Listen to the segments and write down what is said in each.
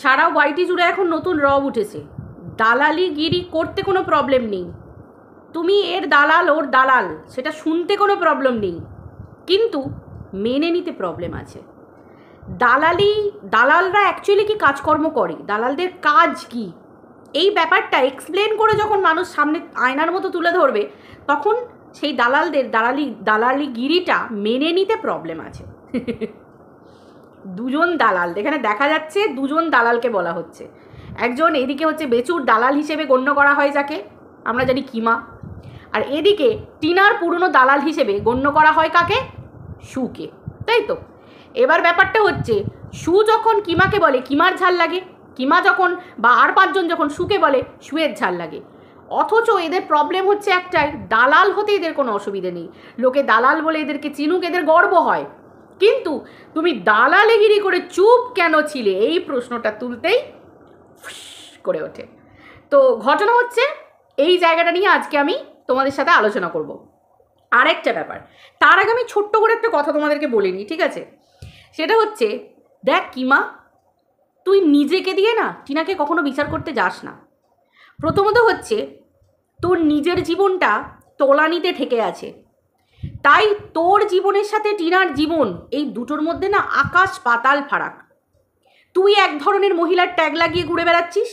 সারা ওয়াইটি জুড়ে এখন নতুন রব উঠেছে, দালালিগিরি করতে কোনো প্রবলেম নেই, তুমি এর দালাল ওর দালাল সেটা শুনতে কোনো প্রবলেম নেই, কিন্তু মেনে নিতে প্রবলেম আছে। দালালরা অ্যাকচুয়ালি কি কাজকর্ম করে, দালালদের কাজ কি, এই ব্যাপারটা এক্সপ্লেন করে যখন মানুষ সামনে আয়নার মতো তুলে ধরবে, তখন সেই দালালদের দালালিগিরিটা মেনে নিতে প্রবলেম আছে। দুজন দালাল এখানে দেখা যাচ্ছে, দুজন দালালকে বলা হচ্ছে। একজন এদিকে হচ্ছে বেচুর দালাল হিসেবে গণ্য করা হয় যাকে আমরা জানি কিমা, আর এদিকে টিনার পুরনো দালাল হিসেবে গণ্য করা হয় কাকে, সুকে, তাই তো। এবার ব্যাপারটা হচ্ছে সু যখন কিমাকে বলে কিমার ঝাল লাগে, কিমা যখন বা আর পাঁচজন যখন সুকে বলে সুয়ের ঝাল লাগে। অথচ এদের প্রবলেম হচ্ছে একটাই, দালাল হতে এদের কোনো অসুবিধে নেই, লোকে দালাল বলে এদেরকে চিনুক, এদের গর্ব হয়। কিন্তু তুমি দালালিগিরি করে চুপ কেন ছিলে, এই প্রশ্নটা তুলতেই করে ওঠে। তো ঘটনা হচ্ছে এই জায়গাটা নিয়ে আজকে আমি তোমাদের সাথে আলোচনা করব। আরেকটা ব্যাপার, তার আগে আমি ছোট্ট করে একটা কথা তোমাদেরকে বলে নিই, ঠিক আছে? সেটা হচ্ছে, দেখ কিমা, তুই নিজেকে দিয়ে না টিনাকে কখনো বিচার করতে যাস না। প্রথমত হচ্ছে তোর নিজের জীবনটা তলানিতে ঠেকে আছে, তাই তোর জীবনের সাথে টিনার জীবন এই দুটোর মধ্যে না আকাশ পাতাল ফারাক। তুই এক ধরনের মহিলার ট্যাগ লাগিয়ে ঘুরে বেড়াচ্ছিস,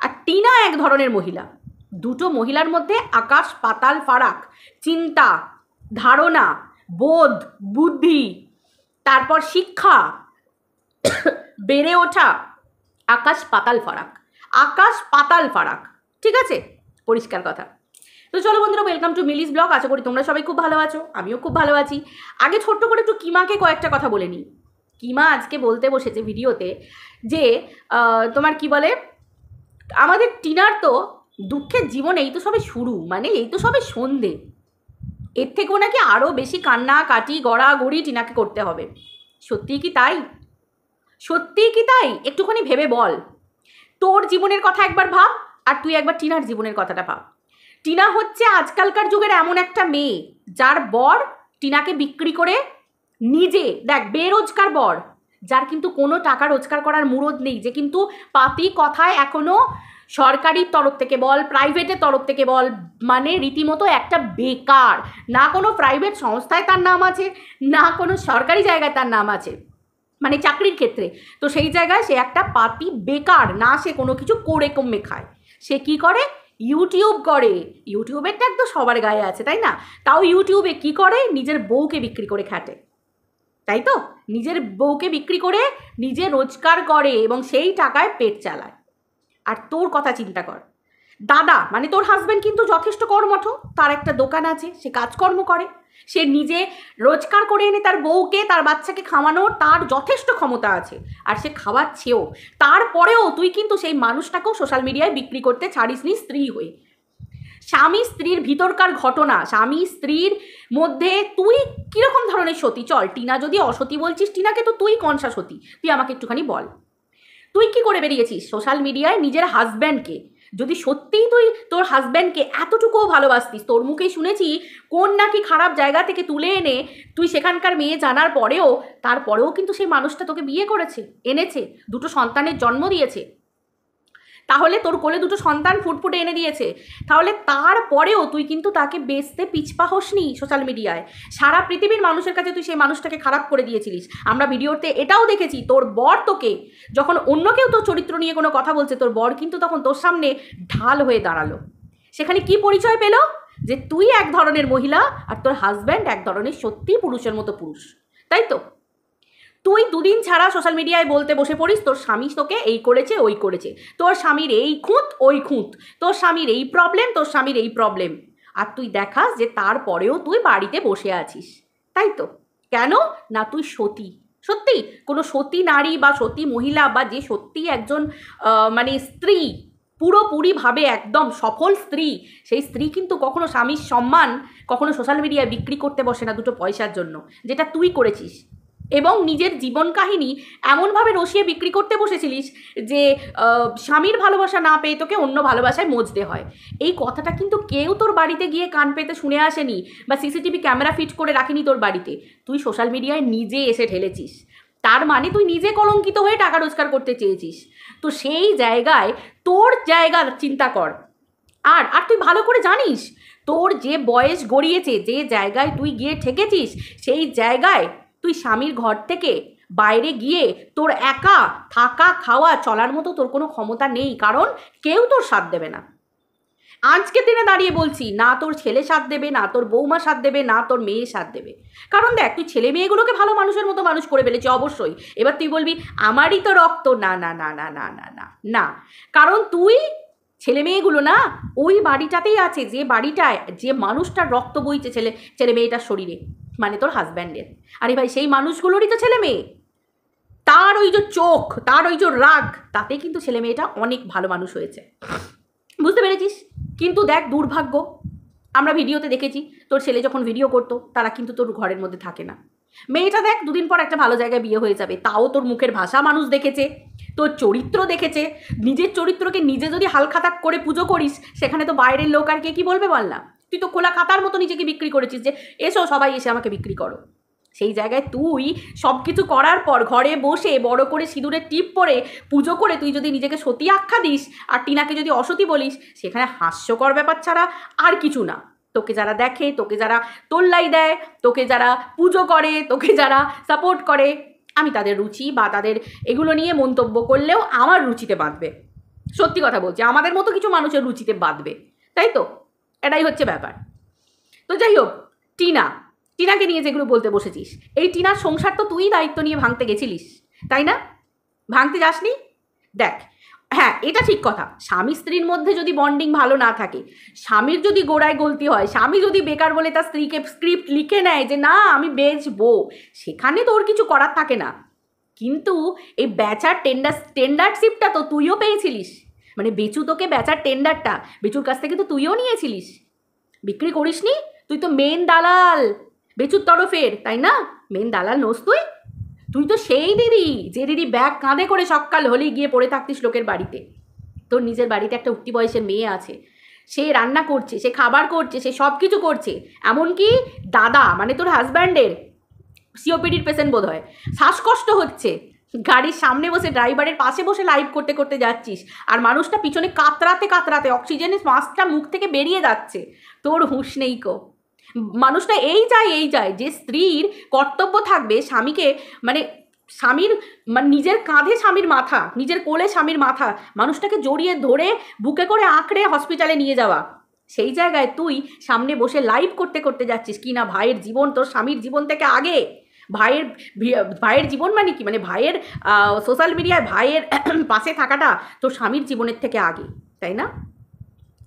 আর টিনা এক ধরনের মহিলা। দুটো মহিলার মধ্যে আকাশ পাতাল ফারাক, চিন্তা, ধারণা, বোধ, বুদ্ধি, তারপর শিক্ষা, বেড়ে ওঠা, আকাশ পাতাল ফারাক, আকাশ পাতাল ফারাক, ঠিক আছে? পরিষ্কার কথা। তো চলো বন্ধুরা, ওয়েলকাম টু মিলিস ব্লগ। আশা করি তোমরা সবাই খুব ভালো আছো, আমিও খুব ভালো আছি। আগে ছোট্ট করে একটু কিমাকে কয়েকটা কথা বলে নিই। কিমা আজকে বলতে বসেছে ভিডিওতে যে তোমার কি বলে, আমাদের টিনার তো দুঃখের জীবন এই তো সবে শুরু, মানে এই তো সবে সন্ধে, এর থেকেও নাকি আরও বেশি কান্না কাটি গড়াগড়ি টিনাকে করতে হবে। সত্যিই কি তাই? সত্যিই কি তাই? একটুখানি ভেবে বল। তোর জীবনের কথা একবার ভাব, আর তুই একবার টিনার জীবনের কথাটা ভাব। টিনা হচ্ছে আজকালকার যুগের এমন একটা মেয়ে যার বর টিনাকে বিক্রি করে নিজে, দেখ, বেরোজগার বর, যার কিন্তু কোনো টাকা রোজগার করার মুরদ নেই, যে কিন্তু পাতি কথায় এখনও সরকারির তরফ থেকে বল, প্রাইভেটের তরফ থেকে বল, মানে রীতিমতো একটা বেকার। না কোনো প্রাইভেট সংস্থায় তার নাম আছে, না কোনো সরকারি জায়গায় তার নাম আছে, মানে চাকরির ক্ষেত্রে। তো সেই জায়গায় সে একটা পাতি বেকার, না সে কোনো কিছু করে কমে খায়। সে কি করে? ইউটিউব করে। ইউটিউবের ট্যাগ তো সবার গায়ে আছে, তাই না? তাও ইউটিউবে কি করে? নিজের বউকে বিক্রি করে খাটে, তাই তো? নিজের বউকে বিক্রি করে নিজে রোজগার করে এবং সেই টাকায় পেট চালায়। আর তোর কথা চিন্তা কর, দাদা মানে তোর হাজব্যান্ড কিন্তু যথেষ্ট কর্মঠ, তার একটা দোকান আছে, সে কাজকর্ম করে, সে নিজে রোজগার করে এনে তার বউকে তার বাচ্চাকে খাওয়ানোর তার যথেষ্ট ক্ষমতা আছে, আর সে খাওয়াচ্ছেও। তারপরেও তুই কিন্তু সেই মানুষটাকেও সোশ্যাল মিডিয়ায় বিক্রি করতে ছাড়িসনি স্ত্রী হয়ে। স্বামী স্ত্রীর ভিতরকার ঘটনা, স্বামী স্ত্রীর মধ্যে তুই কীরকম ধরনের সতী? চল, টিনা যদি অসতী বলছিস টিনাকে, তো তুই কনসা সতী? তুই আমাকে একটুখানি বল, তুই কি করে বেরিয়েছিস সোশ্যাল মিডিয়ায় নিজের হাজব্যান্ডকে? যদি সত্যিই তুই তোর হাজব্যান্ডকে এতটুকুও ভালোবাসতিস, তোর মুখেই শুনেছি কোন নাকি খারাপ জায়গা থেকে তুলে এনে তুই সেখানকার মেয়ে জানার পরেও, তারপরেও কিন্তু সেই মানুষটা তোকে বিয়ে করেছে, এনেছে, দুটো সন্তানের জন্ম দিয়েছে, তাহলে তোর কোলে দুটো সন্তান ফুটফুটে এনে দিয়েছে, তাহলে তারপরেও তুই কিন্তু তাকে বেচতে পিছপা হসনি সোশ্যাল মিডিয়ায়। সারা পৃথিবীর মানুষের কাছে তুই সেই মানুষটাকে খারাপ করে দিয়েছিলিস। আমরা ভিডিওতে এটাও দেখেছি, তোর বর তোকে যখন অন্য কেউ তোর চরিত্র নিয়ে কোনো কথা বলছে, তোর বর কিন্তু তখন তোর সামনে ঢাল হয়ে দাঁড়ালো। সেখানে কি পরিচয় পেল? যে তুই এক ধরনের মহিলা আর তোর হাজব্যান্ড এক ধরনের সত্যি পুরুষের মতো পুরুষ, তাই তো? তুই দুদিন ছাড়া সোশ্যাল মিডিয়ায় বলতে বসে পড়িস তোর স্বামী তোকে এই করেছে ওই করেছে, তোর স্বামীর এই খুঁত ওই খুঁত, তোর স্বামীর এই প্রবলেম তোর স্বামীর এই প্রবলেম, আর তুই দেখাস যে তারপরেও তুই বাড়িতে বসে আছিস, তাই তো? কেন না তুই সতী। সত্যি কোনো সতী নারী বা সতী মহিলা বা যে সত্যি একজন মানে স্ত্রী, পুরোপুরিভাবে একদম সফল স্ত্রী, সেই স্ত্রী কিন্তু কখনো স্বামীর সম্মান কখনো সোশ্যাল মিডিয়ায় বিক্রি করতে বসে না দুটো পয়সার জন্য, যেটা তুই করেছিস। এবং নিজের জীবন কাহিনী এমনভাবে রসিয়ে বিক্রি করতে বসেছিলিস যে স্বামীর ভালোবাসা না পেয়ে তোকে অন্য ভালোবাসায় মজতে হয়। এই কথাটা কিন্তু কেউ তোর বাড়িতে গিয়ে কান পেতে শুনে আসেনি, বা সিসিটিভি ক্যামেরা ফিট করে রাখেনি তোর বাড়িতে। তুই সোশ্যাল মিডিয়ায় নিজে এসে ঢেলেছিস। তার মানে তুই নিজে কলঙ্কিত হয়ে টাকা রোজগার করতে চেয়েছিস। তো সেই জায়গায় তোর জায়গা চিন্তা কর। আর আর তুই ভালো করে জানিস তোর যে বয়স গড়িয়েছে, যে জায়গায় তুই গিয়ে ঠেকেছিস, সেই জায়গায় তুই স্বামীর ঘর থেকে বাইরে গিয়ে তোর একা থাকা খাওয়া চলার মতো তোর কোনো ক্ষমতা নেই, কারণ কেউ তোর সাথ দেবে না। আজকের দিনে দাঁড়িয়ে বলছি, না তোর ছেলে সাথ দেবে, না তোর বৌমা সাথ দেবে, না তোর মেয়ে সাথ দেবে। কারণ দেখ, তুই ছেলে মেয়েগুলোকে ভালো মানুষের মতো মানুষ করে ফেলেছি অবশ্যই। এবার তুই বলবি আমারই তো রক্ত, না না না না না না না না, কারণ তুই ছেলে মেয়েগুলো না ওই বাড়িটাতেই আছে, যে বাড়িটায় যে মানুষটার রক্ত বইছে ছেলে মেয়েটার শরীরে, মানে তোর হাজব্যান্ডের। আরে ভাই, সেই মানুষগুলোরই তো ছেলে মেয়ে। তার ওই যে চোখ, তার ওই যে রাগ, তাতে কিন্তু ছেলে মেয়েটা অনেক ভালো মানুষ হয়েছে। বুঝতে পেরেছিস? কিন্তু দেখ দুর্ভাগ্য, আমরা ভিডিওতে দেখেছি তোর ছেলে যখন ভিডিও করতো তারা কিন্তু তোর ঘরের মধ্যে থাকে না। মেয়েটা দেখ দুদিন পর একটা ভালো জায়গায় বিয়ে হয়ে যাবে, তাও তোর মুখের ভাষা মানুষ দেখেছে, তোর চরিত্র দেখেছে। নিজের চরিত্রকে নিজে যদি হালখাতাক করে পুজো করিস, সেখানে তো বাইরের লোক আর কে কি বলবে বল না? তুই তো খোলা খাতার মতো নিজেকে বিক্রি করেছিস যে এসো সবাই এসে আমাকে বিক্রি করো। সেই জায়গায় তুই সব কিছু করার পর ঘরে বসে বড় করে সিঁদুরের টিপ পরে পুজো করে তুই যদি নিজেকে সতী আখ্যা দিস আর টিনাকে যদি অসতী বলিস, সেখানে হাস্যকর ব্যাপার ছাড়া আর কিছু না। তোকে যারা দেখে, তোকে যারা তোল্লাই দেয়, তোকে যারা পুজো করে, তোকে যারা সাপোর্ট করে, আমি তাদের রুচি বা তাদের এগুলো নিয়ে মন্তব্য করলেও আমার রুচিতে বাঁধবে। সত্যি কথা বলছি, আমাদের মতো কিছু মানুষের রুচিতে বাঁধবে, তাই তো? এটাই হচ্ছে ব্যাপার। তো যাই হোক, টিনাকে নিয়ে যেগুলো বলতে বসেছিস, এই টিনার সংসার তো তুই দায়িত্ব নিয়ে ভাঙতে গেছিলিস, তাই না? ভাঙতে যাসনি? দেখ, হ্যাঁ এটা ঠিক কথা, স্বামী স্ত্রীর মধ্যে যদি বন্ডিং ভালো না থাকে, স্বামীর যদি গোড়ায় গলতি হয়, স্বামী যদি বেকার বলে তার স্ত্রীকে স্ক্রিপ্ট লিখে নেয় যে না আমি বেচবো, সেখানে তোর কিছু করার থাকে না। কিন্তু এই বেচার টেন্ডারশিপটা তো তুইও পেয়েছিলিস, মানে বেচু তোকে বেচার টেন্ডারটা বেচুর কাছ থেকে তো তুইও নিয়েছিলিস, বিক্রি করিসনি? তুই তো মেন দালাল বেচুর তরফের, তাই না? মেন দালাল নোস তুই তো সেই দিদি, যে দিদি ব্যাগ কাঁধে করে সকাল হলেই গিয়ে পড়ে থাকতিস লোকের বাড়িতে। তোর নিজের বাড়িতে একটা উঠতি বয়সের মেয়ে আছে, সে রান্না করছে, সে খাবার করছে, সে সব কিছু করছে। এমনকি দাদা মানে তোর হাজব্যান্ডের সিওপিডির পেশেন্ট বোধ হয়, শ্বাসকষ্ট হচ্ছে, গাড়ির সামনে বসে ড্রাইভারের পাশে বসে লাইভ করতে করতে যাচ্ছিস, আর মানুষটা পিছনে কাতরাতে কাতরাতে অক্সিজেনের মাস্কটা মুখ থেকে বেরিয়ে যাচ্ছে, তোর হুঁশ নেই কো। মানুষটা এই যায় যে স্ত্রীর কর্তব্য থাকবে স্বামীকে, মানে স্বামীর মানে নিজের কাঁধে স্বামীর মাথা, নিজের কোলে স্বামীর মাথা, মানুষটাকে জড়িয়ে ধরে বুকে করে আঁকড়ে হসপিটালে নিয়ে যাওয়া। সেই জায়গায় তুই সামনে বসে লাইভ করতে করতে যাচ্ছিস কি না ভাইয়ের জীবন তোর স্বামীর জীবন থেকে আগে। ভাইয়ের জীবন মানে কি, মানে ভাইয়ের সোশ্যাল মিডিয়ায় ভাইয়ের পাশে থাকাটা তোর স্বামীর জীবনের থেকে আগে, তাই না?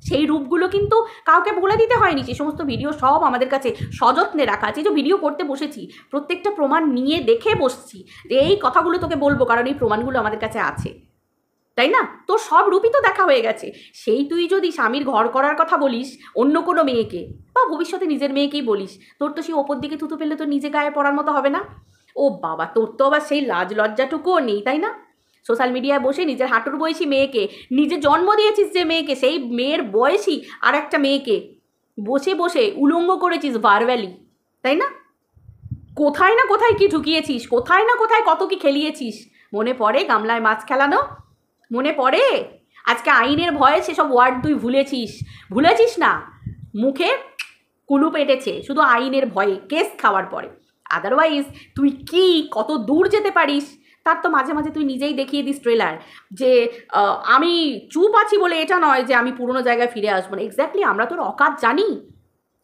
সেই রূপগুলো কিন্তু কাউকে বলে দিতে হয়নি, যে সমস্ত ভিডিও সব আমাদের কাছে সযত্নে রাখা আছে। যে ভিডিও করতে বসেছি প্রত্যেকটা প্রমাণ নিয়ে দেখে বসছি যে এই কথাগুলো তোকে বলবো, কারণ এই প্রমাণগুলো আমাদের কাছে আছে, তাই না? তোর সব রূপই তো দেখা হয়ে গেছে। সেই তুই যদি স্বামীর ঘর করার কথা বলিস অন্য কোনো মেয়েকে, বা ভবিষ্যতে নিজের মেয়েকেই বলিস, তোর তো সেই ওপর দিকে থুতু ফেললে তোর নিজে গায়ে পড়ার মতো হবে না? ও বাবা, তোর তো আবার সেই লাজ লজ্জাটুকুও নেই, তাই না? সোশ্যাল মিডিয়ায় বসে নিজের হাঁটুর বয়সী মেয়েকে, নিজে জন্ম দিয়েছিস যে মেয়েকে, সেই মেয়ের বয়সী আর একটা মেয়েকে বসে বসে উলঙ্গ করেছিস ভার্বালি, তাই না? কোথায় না কোথায় কি ঢুকিয়েছিস, কোথায় না কোথায় কত কি খেলিয়েছিস। মনে পড়ে গামলায় মাছ খেলানো? মনে পড়ে? আজকে আইনের ভয়ে সেসব ওয়ার্ড তুই ভুলেছিস না, মুখে কুলু পেটেছে শুধু আইনের ভয়ে, কেস খাওয়ার পরে। আদারওয়াইজ তুই কি কত দূর যেতে পারিস তার তো মাঝে মাঝে তুই নিজেই দেখিয়ে দিস ট্রেলার, যে আমি চুপ আছি বলে এটা নয় যে আমি পুরনো জায়গায় ফিরে আসবো না। এক্স্যাক্টলি, আমরা তোর অকাত জানি,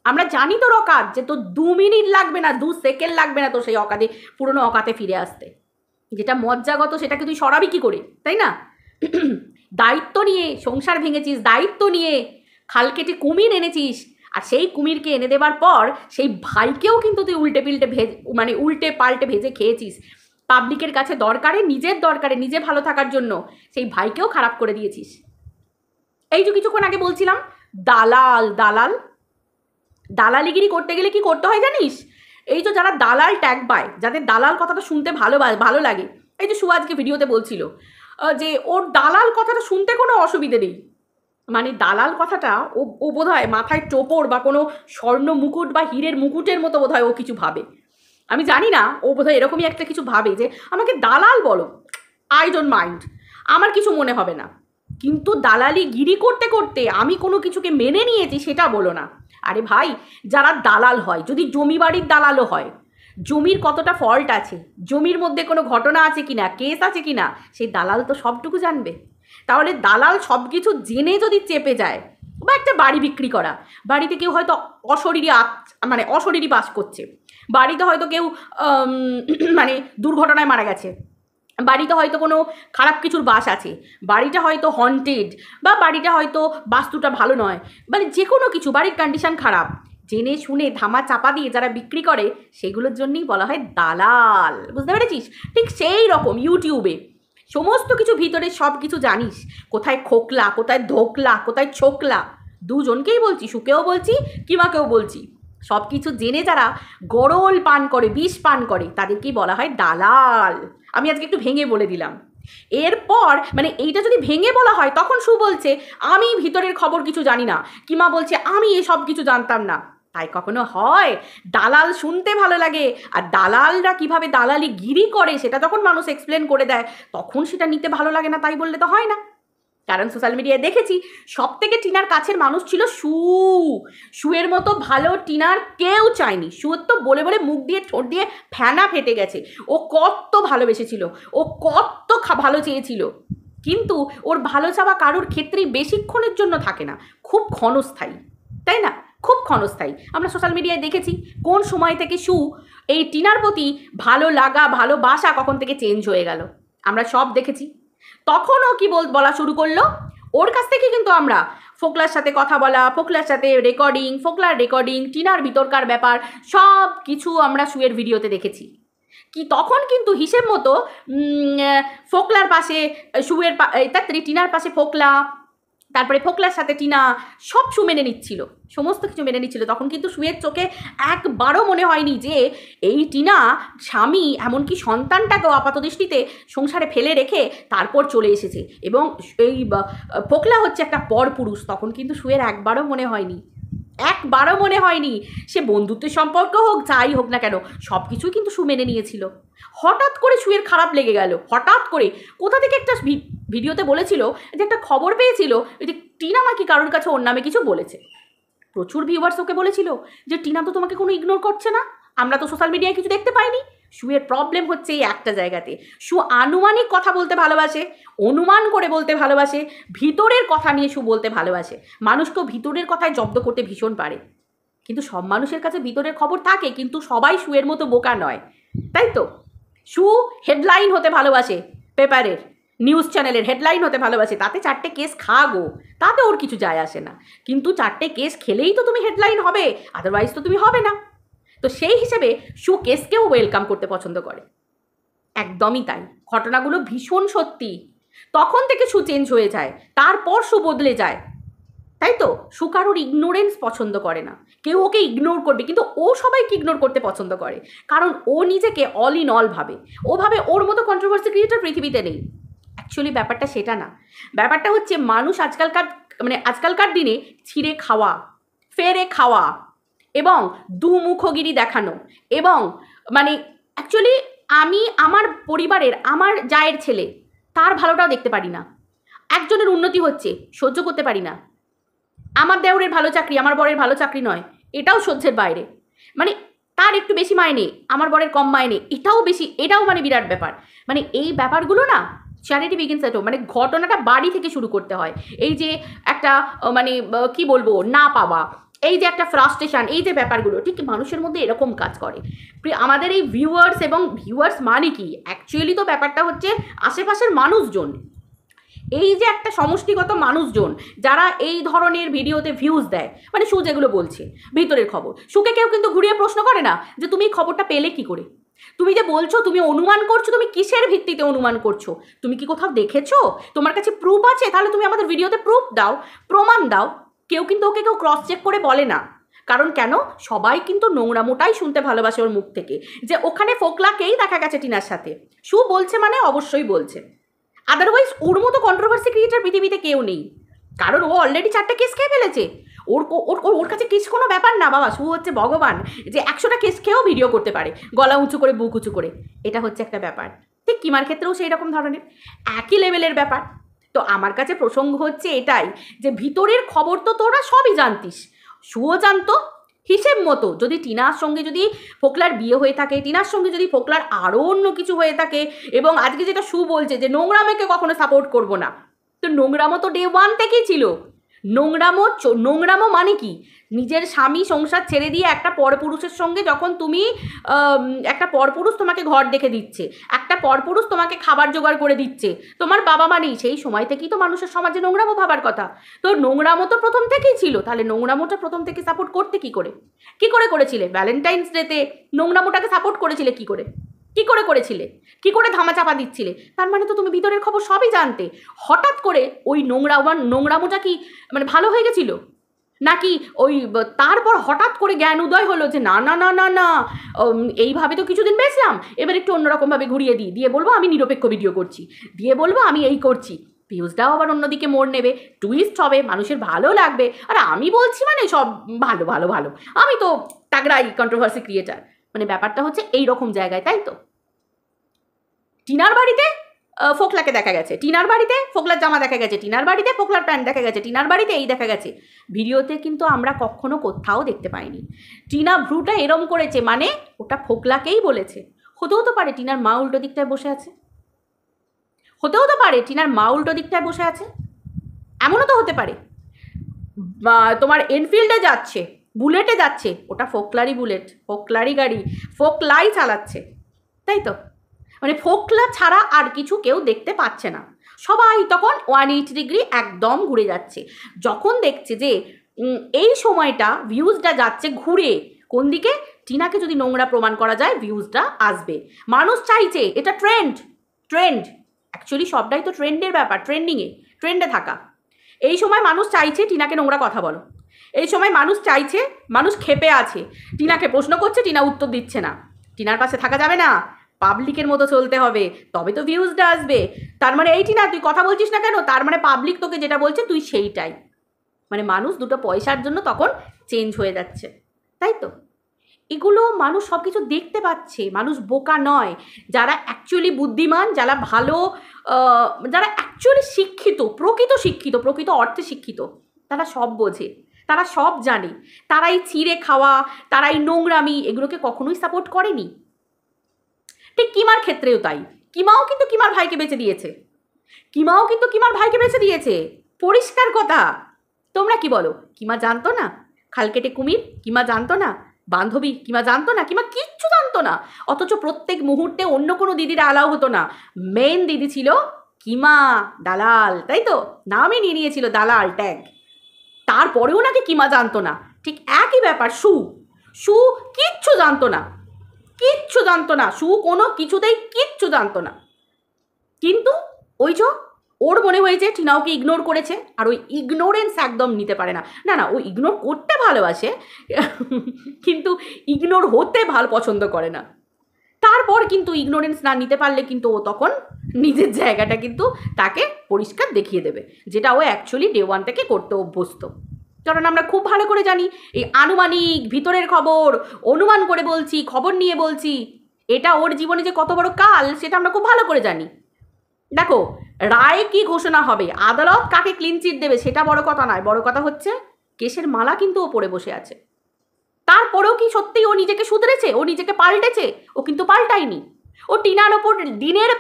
আমরা জানি তোর অকাত, যে তোর 2 মিনিট লাগবে না, 2 সেকেন্ড লাগবে না তোর সেই অকাতে, পুরনো অকাতে ফিরে আসতে। যেটা মজ্জাগত সেটাকে তুই সরাবি কী করে, তাই না? দায়িত্ব নিয়ে সংসার ভেঙেছিস, দায়িত্ব নিয়ে খাল কেটে কুমির এনেছিস, আর সেই কুমিরকে এনে দেবার পর সেই ভাইকেও কিন্তু তুই উল্টে পাল্টে ভেজে খেয়েছিস। পাবলিকের কাছে নিজের দরকারে নিজে ভালো থাকার জন্য সেই ভাইকেও খারাপ করে দিয়েছিস। এই যে কিছুক্ষণ আগে বলছিলাম দালালিগিরি করতে গেলে কি করতে হয় জানিস? এই যে যারা দালাল ট্যাগ পায়, যাদের দালাল কথাটা শুনতে ভালো লাগে, এই যে সুয়াজকে ভিডিওতে বলছিল যে ওর দালাল কথাটা শুনতে কোনো অসুবিধে নেই, মানে দালাল কথাটা ও বোধহয় মাথায় টোপর বা কোনো স্বর্ণ মুকুট বা হীরের মুকুটের মতো বোধহয় ও কিছু ভাবে। আমি জানি না, ও বোধহয় এরকমই একটা কিছু ভাবে যে আমাকে দালাল বলো, আই ডোন্ট মাইন্ড, আমার কিছু মনে হবে না, কিন্তু দালালি গিরি করতে করতে আমি কোনো কিছুকে মেনে নিয়েছি সেটা বলো না। আরে ভাই, যারা দালাল হয়, যদি জমি বাড়ির দালালও হয়, জমির কতটা ফল্ট আছে, জমির মধ্যে কোনো ঘটনা আছে কিনা, কেস আছে কিনা, সেই দালাল তো সবটুকু জানবে। তাহলে দালাল সব কিছু জেনে যদি চেপে যায়, বা একটা বাড়ি বিক্রি করা, বাড়িতে কেউ হয়তো অশরীরী বাস করছে, বাড়িতে হয়তো কেউ মানে দুর্ঘটনায় মারা গেছে, বাড়িতে হয়তো কোনো খারাপ কিছুর বাস আছে, বাড়িটা হয়তো হন্টেড, বা বাড়িটা হয়তো বাস্তুটা ভালো নয়, মানে যে কোনো কিছু, বাড়ির কন্ডিশন খারাপ, জেনে শুনে ধামা চাপা দিয়ে যারা বিক্রি করে, সেগুলোর জন্যই বলা হয় দালাল। বুঝতে পেরেছিস? ঠিক সেই রকম ইউটিউবে সমস্ত কিছু ভিতরে সব কিছু জানিস, কোথায় খোকলা, কোথায় ধোকলা, কোথায় ছোকলা, দুজনকেই বলছি, সুকেও বলছি, কিমাকেও বলছি, সব কিছু জেনে যারা গরল পান করে, বিষ পান করে, তাদেরকেই বলা হয় দালাল। আমি আজকে একটু ভেঙে বলে দিলাম। এরপর মানে এইটা যদি ভেঙে বলা হয়, তখন সু বলছে আমি ভিতরের খবর কিছু জানি না, কিমা বলছে আমি এসব কিছু জানতাম না। তাই কখনো হয়? দালাল শুনতে ভালো লাগে, আর দালালরা কিভাবে দালালি গিরি করে সেটা যখন মানুষ এক্সপ্লেন করে দেয়, তখন সেটা নিতে ভালো লাগে না, তাই বললে তো হয় না। কারণ সোশ্যাল মিডিয়ায় দেখেছি সব থেকে টিনার কাছের মানুষ ছিল সু। সুয়ের মতো ভালো টিনার কেউ চায়নি। সুর তো বলে বলে মুখ দিয়ে ঠোঁট দিয়ে ফেনা ফেটে গেছে। ও কত ভালোবেসেছিল, ও কত ভালো চেয়েছিল, কিন্তু ওর ভালো চাওয়া কারোর ক্ষেত্রেই বেশিক্ষণের জন্য থাকে না, খুব ক্ষণস্থায়ী, তাই না? খুব ক্ষণস্থায়ী। আমরা সোশ্যাল মিডিয়ায় দেখেছি কোন সময় থেকে সু এই টিনার প্রতি ভালো লাগা, ভালোবাসা কখন থেকে চেঞ্জ হয়ে গেল, আমরা সব দেখেছি। তখনও কি বলা শুরু করলো, ওর কাছ থেকে কিন্তু আমরা ফোকলার সাথে কথা বলা, ফোকলার সাথে রেকর্ডিং, ফোকলার রেকর্ডিং, টিনার ভিতরকার ব্যাপার সব কিছু আমরা সুয়ের ভিডিওতে দেখেছি। কি তখন কিন্তু হিসেব মতো ফোকলার পাশে সুয়ের টিনার পাশে ফোকলা, তারপরে ফোকলার সাথে টিনা, সব সু মেনে নিচ্ছিল, সমস্ত কিছু মেনে নিচ্ছিল। তখন কিন্তু সুয়ের চোখে একবারও মনে হয়নি যে এই টিনা স্বামী, এমনকি সন্তানটাকেও আপাতদৃষ্টিতে সংসারে ফেলে রেখে তারপর চলে এসেছে, এবং এই ফোকলা হচ্ছে একটা পরপুরুষ। তখন কিন্তু সুয়ের একবারও মনে হয়নি, সে বন্ধুত্বের সম্পর্ক হোক, যাই হোক না কেন, সব কিছুই কিন্তু সু মেনে নিয়েছিল। হঠাৎ করে সুয়ের খারাপ লেগে গেল, হঠাৎ করে কোথা থেকে একটা ভিডিওতে বলেছিল যে একটা খবর পেয়েছিল যে টিনা নাকি কারোর কাছে ওর নামে কিছু বলেছে। প্রচুর ভিউয়ার্স ওকে বলেছিল যে টিনা তো তোমাকে কোনো ইগনোর করছে না, আমরা তো সোশ্যাল মিডিয়ায় কিছু দেখতে পাইনি। সুয়ের প্রবলেম হচ্ছে এই একটা জায়গাতে, সু আনুমানিক কথা বলতে ভালোবাসে, অনুমান করে বলতে ভালোবাসে, ভিতরের কথা নিয়ে সু বলতে ভালোবাসে। মানুষকেও ভিতরের কথায় জব্দ করতে ভীষণ পারে, কিন্তু সব মানুষের কাছে ভিতরের খবর থাকে, কিন্তু সবাই সুয়ের মতো বোকা নয়, তাই তো? সু হেডলাইন হতে ভালোবাসে, পেপারের নিউজ চ্যানেলের হেডলাইন হতে ভালোবাসে, তাতে 4টে কেস গো, তাতে ওর কিছু যায় আসে না, কিন্তু 4টে কেস খেলেই তো তুমি হেডলাইন হবে, আদারওয়াইজ তো তুমি হবে না। তো সেই হিসেবে সু কেসকেও ওয়েলকাম করতে পছন্দ করে, একদমই তাই। ঘটনাগুলো ভীষণ সত্যি। তখন থেকে সু চেঞ্জ হয়ে যায়, তারপর সু বদলে যায়, তাই তো? সু কারোর ইগনোরেন্স পছন্দ করে না, কেউ ওকে ইগনোর করবে, কিন্তু ও সবাইকে ইগনোর করতে পছন্দ করে, কারণ ও নিজেকে অল ইন অল ভাবে। ও ভাবে ওর মতো কন্ট্রোভার্সি ক্রিয়েটর পৃথিবীতে নেই। অ্যাকচুয়ালি ব্যাপারটা সেটা না, ব্যাপারটা হচ্ছে মানুষ আজকালকার দিনে ছিঁড়ে খাওয়া, ফেরে খাওয়া, এবং দুমুখগিরি দেখানো, এবং মানে অ্যাকচুয়ালি আমি আমার পরিবারের, আমার জায়ের ছেলে, তার ভালোটাও দেখতে পারি না, একজনের উন্নতি হচ্ছে সহ্য করতে পারি না, আমার দেওরের ভালো চাকরি আমার বরের ভালো চাকরি নয়, এটাও সহ্যের বাইরে, মানে তার একটু বেশি মাইনে আমার বরের কম মাইনে, এটাও মানে বিরাট ব্যাপার। মানে এই ব্যাপারগুলো না, চ্যারিটি বিগিনস এট হোম, মানে ঘটনাটা বাড়ি থেকে শুরু করতে হয়। এই যে একটা মানে কি বলবো, না পাওয়া, এই যে একটা ফ্রাস্ট্রেশন, এই যে ব্যাপারগুলো ঠিক মানুষের মধ্যে এরকম কাজ করে। আমাদের এই ভিউয়ার্স মানে কি, অ্যাকচুয়ালি তো ব্যাপারটা হচ্ছে আশেপাশের মানুষজন, এই যে একটা সমষ্টিগত মানুষজন যারা এই ধরনের ভিডিওতে ভিউজ দেয়, মানে সু যেগুলো বলছে ভিতরের খবর, সুকে কেউ কিন্তু ঘুরিয়ে প্রশ্ন করে না যে তুমি এই খবরটা পেলে কি করে, তুমি যে বলছো তুমি অনুমান করছো, তুমি কিসের ভিত্তিতে অনুমান করছো, তুমি কি কোথাও দেখেছো, তোমার কাছে প্রুফ আছে, তাহলে তুমি আমাদের ভিডিওতে প্রুফ দাও, প্রমাণ দাও। কেউ কিন্তু ওকে ক্রস চেক করে বলে না, কারণ কেন, সবাই কিন্তু নোংরামোটাই শুনতে ভালোবাসে ওর মুখ থেকে, যে ওখানে ফোকলাকেই দেখা গেছে টিনার সাথে, সু বলছে মানে অবশ্যই বলছে, আদারওয়াইজ ওর মতো কন্ট্রোভার্সি ক্রিয়েটার পৃথিবীতে কেউ নেই। কারণ ও অলরেডি 4টা কেস খেয়ে ফেলেছে। ওর ওর ওর কাছে কেস কোনো ব্যাপার না বাবা। শু হচ্ছে ভগবান যে 100টা কেস খেয়েও ভিডিও করতে পারে, গলা উঁচু করে বুক উঁচু করে। এটা হচ্ছে একটা ব্যাপার। ঠিক কিমার ক্ষেত্রেও সেই রকম ধরনের একই লেভেলের ব্যাপার। তো আমার কাছে প্রসঙ্গ হচ্ছে এটাই যে ভিতরের খবর তো তোরা সবই জানতিস, শুও জানতো হিসেব মতো। যদি টিনার সঙ্গে যদি ফোকলার বিয়ে হয়ে থাকে, টিনার সঙ্গে যদি ফোকলার আরও অন্য কিছু হয়ে থাকে, এবং আজকে যেটা শু বলছে যে নোংরামোকে কখনো সাপোর্ট করবো না, তো নোংরামো তো ডে 1 থেকেই ছিল। নোংরামো মানে কি? নিজের স্বামী সংসার ছেড়ে দিয়ে একটা পরপুরুষের সঙ্গে যখন তুমি একটা পরপুরুষ তোমাকে ঘর দেখে দিচ্ছে, একটা পরপুরুষ তোমাকে খাবার জোগাড় করে দিচ্ছে, তোমার বাবা মা নেই, সেই সময় থেকেই তো মানুষের সমাজে নোংরামো ভাবার কথা। তো নোংরামো তো প্রথম থেকেই ছিল। তাহলে নোংরামোটা প্রথম থেকে সাপোর্ট করতে কি করে করেছিলে? ভ্যালেন্টাইন্স ডেতে নোংরামোটাকে সাপোর্ট করেছিলে কি করে করেছিলে? কি করে ধামাচাপা দিচ্ছিলে? তার মানে তো তুমি ভিতরের খবর সবই জানতে। হঠাৎ করে ওই নোংরামোটা কি মানে ভালো হয়ে গেছিল নাকি? ওই তারপর হঠাৎ করে জ্ঞান উদয় হলো যে না না না না না এইভাবে তো কিছুদিন বেঁচলাম, এবার একটু অন্যরকমভাবে ঘুরিয়ে দিয়ে বলবো আমি নিরপেক্ষ ভিডিও করছি, দিয়ে বলবো আমি এই করছি। ভিউজটাও আবার অন্যদিকে মোড় নেবে, টুইস্ট হবে, মানুষের ভালো লাগবে। আর আমি বলছি মানে সব ভালো ভালো ভালো, আমি তো তাগড়াই কন্ট্রোভার্সি ক্রিয়েটার। মানে ব্যাপারটা হচ্ছে এই রকম জায়গায়, তাই তো? টিনার বাড়িতে ফোকলাকে দেখা গেছে, টিনার বাড়িতে ফোকলার জামা দেখা গেছে, টিনার বাড়িতে ফোকলার প্যান্ট দেখা গেছে, টিনার বাড়িতে এই দেখা গেছে। ভিডিওতে কিন্তু আমরা কখনো কোথাও দেখতে পাইনি টিনা ভ্রুটা এরম করেছে, মানে ওটা ফোকলাকেই বলেছে। হতেও তো পারে টিনার মা উল্টো দিকটায় বসে আছে, হতেও তো পারে টিনার মা উল্টো দিকটায় বসে আছে, এমনও তো হতে পারে। তোমার এনফিল্ডে যাচ্ছে, বুলেটে যাচ্ছে, ওটা ফোকলারই বুলেট, ফোকলারই গাড়ি, ফোকলাই চালাচ্ছে, তাই তো? মানে ফোকলা ছাড়া আর কিছু কেউ দেখতে পাচ্ছে না, সবাই তখন 180 ডিগ্রি একদম ঘুরে যাচ্ছে। যখন দেখছে যে এই সময়টা ভিউজটা যাচ্ছে ঘুরে কোন দিকে, টিনাকে যদি নোংরা প্রমাণ করা যায় ভিউজটা আসবে, মানুষ চাইছে, এটা ট্রেন্ড অ্যাকচুয়ালি সবটাই তো ট্রেন্ডের ব্যাপার, ট্রেন্ডে থাকা। এই সময় মানুষ চাইছে টিনাকে নোংরা কথা বলো, এই সময় মানুষ চাইছে, মানুষ ক্ষেপে আছে, টিনাকে প্রশ্ন করছে, টিনা উত্তর দিচ্ছে না, টিনার পাশে থাকা যাবে না, পাবলিকের মতো চলতে হবে, তবে তো ভিউজটা আসবে। তার মানে এইটি না, তুই কথা বলছিস না কেন, তার মানে পাবলিক তোকে যেটা বলছে তুই সেইটাই। মানে মানুষ দুটো পয়সার জন্য তখন চেঞ্জ হয়ে যাচ্ছে, তাই তো? এগুলো মানুষ সব কিছু দেখতে পাচ্ছে, মানুষ বোকা নয়। যারা অ্যাকচুয়ালি বুদ্ধিমান, যারা ভালো, যারা অ্যাকচুয়ালি শিক্ষিত, প্রকৃত অর্থে শিক্ষিত, তারা সব বোঝে, তারা সব জানে। তারাই ছিঁড়ে খাওয়া, তারাই নোংরামি, এগুলোকে কখনোই সাপোর্ট করেনি। ঠিক কিমার ক্ষেত্রেও তাই। কিমাও কিন্তু কিমার ভাইকে বেঁচে দিয়েছে, পরিষ্কার কথা। তোমরা কি বলো? কিমা জানতো না খালকেটে কুমির? কিমা জানতো না বান্ধবী? কিমা জানতো না? কিমা কিচ্ছু জানতো না। অথচ প্রত্যেক মুহূর্তে অন্য কোনো দিদিরা অ্যালাউ হতো না, মেন দিদি ছিল কিমা দালাল, তাই তো? নামই নিয়ে নিয়েছিল দালাল ট্যাগ। তারপরেও নাকি কিমা জানতো না। ঠিক একই ব্যাপার শু কিচ্ছু জানতো না, শু কোনো কিছুতেই কিচ্ছু জানতো না। কিন্তু ওই যে ওর মনে হয়েছে টিনা ওকে ইগনোর করেছে, আর ওই ইগনোরেন্স একদম নিতে পারে না। না ও ইগনোর করতে ভালোবাসে, কিন্তু ইগনোর হতে পছন্দ করে না। তারপর কিন্তু ইগনোরেন্স না নিতে পারলে কিন্তু ও তখন নিজের জায়গাটা কিন্তু তাকে পরিষ্কার দেখিয়ে দেবে, যেটা ও অ্যাকচুয়ালি ডে 1 থেকে করতে অভ্যস্ত। কারণ আমরা খুব ভালো করে জানি এই আনুমানিক ভিতরের খবর, অনুমান করে বলছি, খবর নিয়ে বলছি, এটা ওর জীবনে যে কত বড় কাল সেটা আমরা খুব ভালো করে জানি। দেখো রায় কি ঘোষণা হবে, আদালত কাকে ক্লিন চিট দেবে, সেটা বড় কথা নয়, বড় কথা হচ্ছে কেসের মালা কিন্তু ও পড়ে বসে আছে। তারপরেও কি সত্যিই ও নিজেকে শুধরেছে, ও নিজেকে পাল্টেছে? ও কিন্তু পাল্টায়নি। ও টিনার ওপর দিনের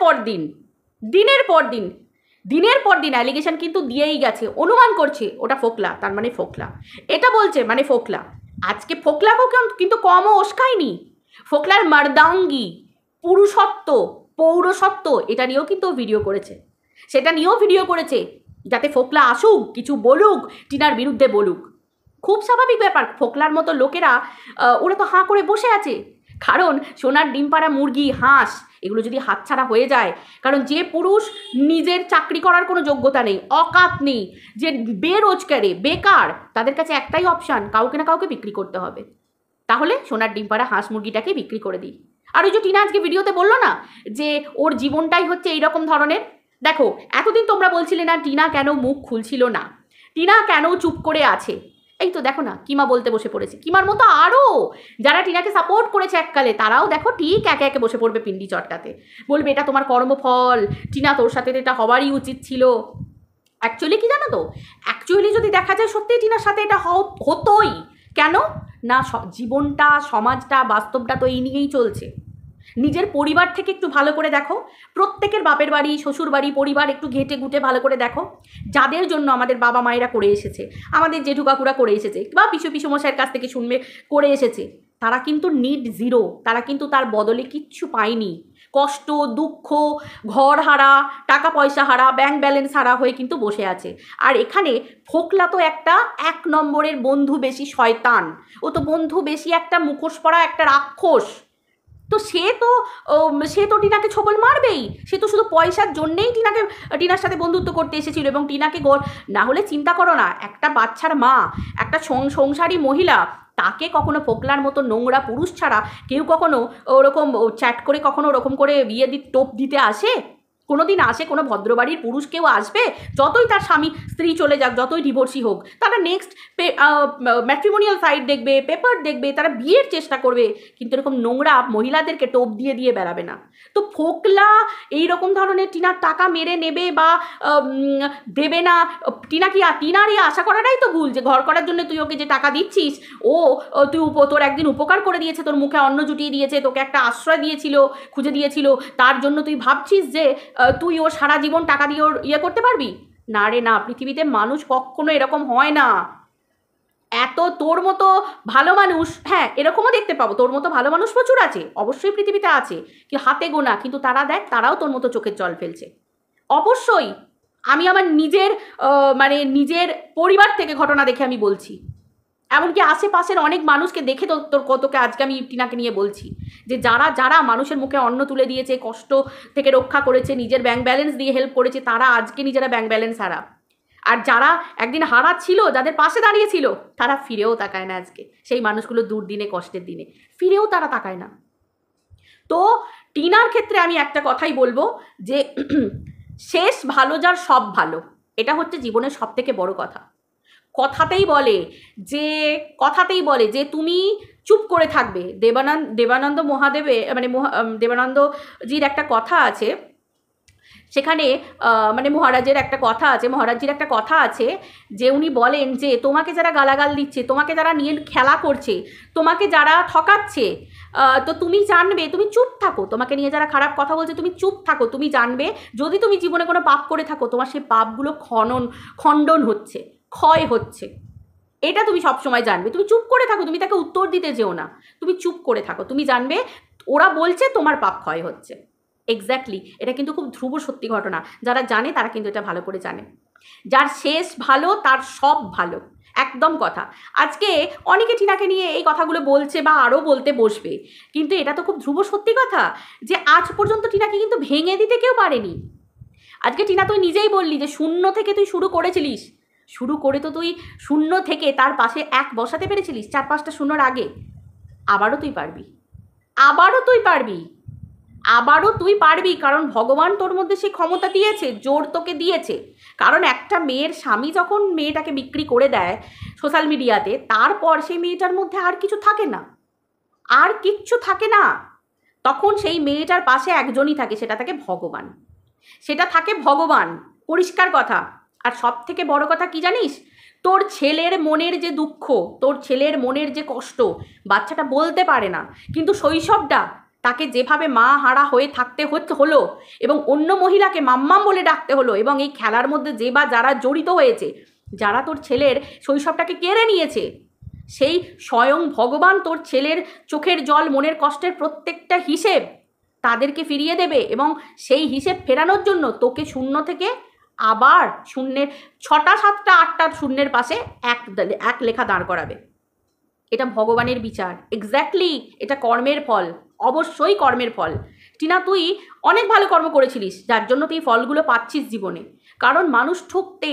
পর দিন অ্যালিগেশন কিন্তু দিয়েই গেছে, অনুমান করছে ওটা ফোকলা, তার মানে ফোকলা, এটা বলছে মানে ফোকলা। আজকে ফোকলাকেও কিন্তু কমও ওস্কায়নি। ফোকলার মার্দাঙ্গি, পুরুষত্ব, পৌরসত্ব, এটা নিয়েও কিন্তু ভিডিও করেছে, সেটা নিয়েও ভিডিও করেছে যাতে ফোকলা আসুক, কিছু বলুক, টিনার বিরুদ্ধে বলুক। খুব স্বাভাবিক ব্যাপার, ফোকলার মতো লোকেরা ওরা তো হাঁ করে বসে আছে। কারণ সোনার ডিম পাড়া মুরগি, হাঁস, এগুলো যদি হাতছাড়া হয়ে যায়, কারণ যে পুরুষ নিজের চাকরি করার কোনো যোগ্যতা নেই, অকাত নেই, যে বেরোজগারে, বেকার, তাদের কাছে একটাই অপশান, কাউকে না কাউকে বিক্রি করতে হবে। তাহলে সোনার ডিম পাড়া হাঁস মুরগিটাকে বিক্রি করে দিই। আর ওই যে টিনা আজকে ভিডিওতে বললো না যে ওর জীবনটাই হচ্ছে এইরকম ধরনের। দেখো এতদিন তোমরা বলছিলে না টিনা কেন মুখ খুলছিল না, টিনা কেন চুপ করে আছে? এই তো দেখো না, কিমা বলতে বসে পড়েছে। কিমার মতো আরও যারা টিনাকে সাপোর্ট করেছে এককালে, তারাও দেখো ঠিক একে একে বসে পড়বে পিন্ডি চটকাতে, বলবে এটা তোমার কর্মফল, টিনা তোর সাথে এটা হওয়ারই উচিত ছিল। অ্যাকচুয়ালি কি জানো তো, অ্যাকচুয়ালি যদি দেখা যায় সত্যি টিনার সাথে এটা হতোই। কেন না, জীবনটা, সমাজটা, বাস্তবটা তো এই নিয়েই চলছে। নিজের পরিবার থেকে একটু ভালো করে দেখো, প্রত্যেকের বাপের বাড়ি, শ্বশুর বাড়ি, পরিবার একটু ঘেঁটে ঘুটে ভালো করে দেখো, যাদের জন্য আমাদের বাবা মায়েরা করে এসেছে, আমাদের জেঠু কাকুরা করে এসেছে, বা পিসু মশাইয়ের কাছ থেকে শুনবে করে এসেছে, তারা কিন্তু নিড জিরো, তারা কিন্তু তার বদলে কিচ্ছু পায়নি। কষ্ট, দুঃখ, ঘর হারা, টাকা পয়সা হারা, ব্যাংক ব্যালেন্স হারা হয়ে কিন্তু বসে আছে। আর এখানে ফোকলা তো একটা 1 নম্বরের বন্ধু বেশি শয়তান, ও তো বন্ধু বেশি একটা মুখোশ পরা একটা রাক্ষস। তো সে তো টিনাকে ছোবল মারবেই, সে তো শুধু পয়সার জন্যেই টিনার সাথে বন্ধুত্ব করতে এসেছিল। এবং টিনাকে না হলে চিন্তা করো না, একটা বাচ্চার মা, একটা সংসারী মহিলা, তাকে কখনো ফোকলার মতো নোংরা পুরুষ ছাড়া কেউ কখনো ওরকম চ্যাট করে কখনো ওরকম করে টোপ দিতে আসে? কোনো দিন আসে? কোনো ভদ্রবাড়ির পুরুষ কেউ আসবে? যতই তার স্ত্রী চলে যাক, যতই ডিভোর্সি হোক, তারা নেক্সট ম্যাট্রিমোনিয়াল সাইট দেখবে, পেপার দেখবে, তারা বিয়ের চেষ্টা করবে, কিন্তু এরকম নোংরা মহিলাদেরকে টোপ দিয়ে বেড়াবে না। তো ফোকলা এইরকম ধরনের টিনার টাকা মেরে নেবে বা দেবে না, টিনার এই আশা করাটাই তো ভুল, যে ঘর করার জন্য তুই ওকে যে টাকা দিচ্ছিস, তোর একদিন উপকার করে দিয়েছে, তোর মুখে অন্ন জুটিয়ে দিয়েছে, তোকে একটা আশ্রয় দিয়েছিল, খুঁজে দিয়েছিল, তার জন্য তুই ভাবছিস যে তুই ওর সারা জীবন টাকা দিয়ে ওর ইয়ে করতে পারবি? না রে না, পৃথিবীতে মানুষ কখনো এরকম হয় না। এত তোর মতো ভালো মানুষ, হ্যাঁ এরকমও দেখতে পাবো, তোর মতো ভালো মানুষ প্রচুর আছে, অবশ্যই পৃথিবীতে আছে, কি হাতে গোনা, কিন্তু তারা দেখ, তারাও তোর মতো চোখের জল ফেলছে। অবশ্যই আমি আমার নিজের পরিবার থেকে ঘটনা দেখে আমি বলছি, এমনকি আশেপাশের অনেক মানুষকে দেখে তোকে আজকে আমি টিনাকে নিয়ে বলছি, যে যারা মানুষের মুখে অন্ন তুলে দিয়েছে, কষ্ট থেকে রক্ষা করেছে, নিজের ব্যাংক ব্যালেন্স দিয়ে হেল্প করেছে, তারা আজকে নিজেরা ব্যাংক ব্যালেন্স হারা। আর যারা একদিন হারা ছিল, যাদের পাশে দাঁড়িয়েছিল, তারা ফিরেও তাকায় না আজকে, সেই মানুষগুলো দুর্দিনে কষ্টের দিনে ফিরেও তারা তাকায় না। তো টিনার ক্ষেত্রে আমি একটা কথাই বলবো, যে শেষ ভালো যার সব ভালো, এটা হচ্ছে জীবনের সব থেকে বড় কথা। কথাতেই বলে যে তুমি চুপ করে থাকবে। দেবানন্দ মহাদেবে দেবানন্দজির একটা কথা আছে, সেখানে মহারাজজির একটা কথা আছে, যে উনি বলেন যে তোমাকে যারা গালাগাল দিচ্ছে, তোমাকে যারা নিয়ে খেলা করছে, তোমাকে যারা ঠকাচ্ছে, তো তুমি জানবে, তুমি চুপ থাকো। তোমাকে নিয়ে যারা খারাপ কথা বলছে, তুমি চুপ থাকো। তুমি জানবে যদি তুমি জীবনে কোনো পাপ করে থাকো, তোমার সেই পাপগুলো খণ্ডন হচ্ছে, ক্ষয় হচ্ছে, এটা তুমি সবসময় জানবে। তুমি চুপ করে থাকো, তুমি তাকে উত্তর দিতে যেও না, তুমি চুপ করে থাকো, তুমি জানবে ওরা বলছে তোমার পাপ ক্ষয় হচ্ছে। এক্স্যাক্টলি, এটা কিন্তু খুব ধ্রুব সত্যি ঘটনা। যারা জানে তারা কিন্তু এটা ভালো করে জানে, যার শেষ ভালো তার সব ভালো, একদম কথা। আজকে অনেকে টিনাকে নিয়ে এই কথাগুলো বলছে বা আরও বলতে বসবে, কিন্তু এটা তো খুব ধ্রুব সত্যি কথা, যে আজ পর্যন্ত টিনাকে কিন্তু ভেঙে দিতে কেউ পারেনি। আজকে টিনা তুই নিজেই বললি যে 0 থেকে তুই শুরু করেছিলিস, শুরু করে তো তুই 0 থেকে তার পাশে 1 বসাতে পেরেছিলিস 4-5টা শূন্যর আগে। আবারও তুই পারবি, কারণ ভগবান তোর মধ্যে সেই ক্ষমতা দিয়েছে, জোর তোকে দিয়েছে। কারণ একটা মেয়ের স্বামী যখন মেয়েটাকে বিক্রি করে দেয় সোশ্যাল মিডিয়াতে, তারপর সেই মেয়েটার মধ্যে আর কিচ্ছু থাকে না, তখন সেই মেয়েটার পাশে একজনই থাকে, সেটা থাকে ভগবান, পরিষ্কার কথা। আর সব থেকে বড় কথা কি জানিস, তোর ছেলের মনের যে দুঃখ, তোর ছেলের মনের যে কষ্ট, বাচ্চাটা বলতে পারে না, কিন্তু শৈশবটা তাকে যেভাবে মা হারা হয়ে থাকতে হলো, এবং অন্য মহিলাকে মাম্মাম বলে ডাকতে হলো, এবং এই খেলার মধ্যে যারা জড়িত হয়েছে, যারা তোর ছেলের শৈশবটাকে কেড়ে নিয়েছে, সেই স্বয়ং ভগবান তোর ছেলের চোখের জল, মনের কষ্টের প্রত্যেকটা হিসেব তাদেরকে ফিরিয়ে দেবে, এবং সেই হিসেব ফেরানোর জন্য তোকে 0 থেকে আবার 6টা 7টা 8টা শূন্যের পাশে এক লেখা দাঁড় করাবে। এটা ভগবানের বিচার, এক্স্যাক্টলি, এটা কর্মের ফল, অবশ্যই কর্মের ফল। টিনা তুই অনেক ভালো কর্ম করেছিলিস, যার জন্য তুই ফলগুলো পাচ্ছিস জীবনে। কারণ মানুষ ঠকতে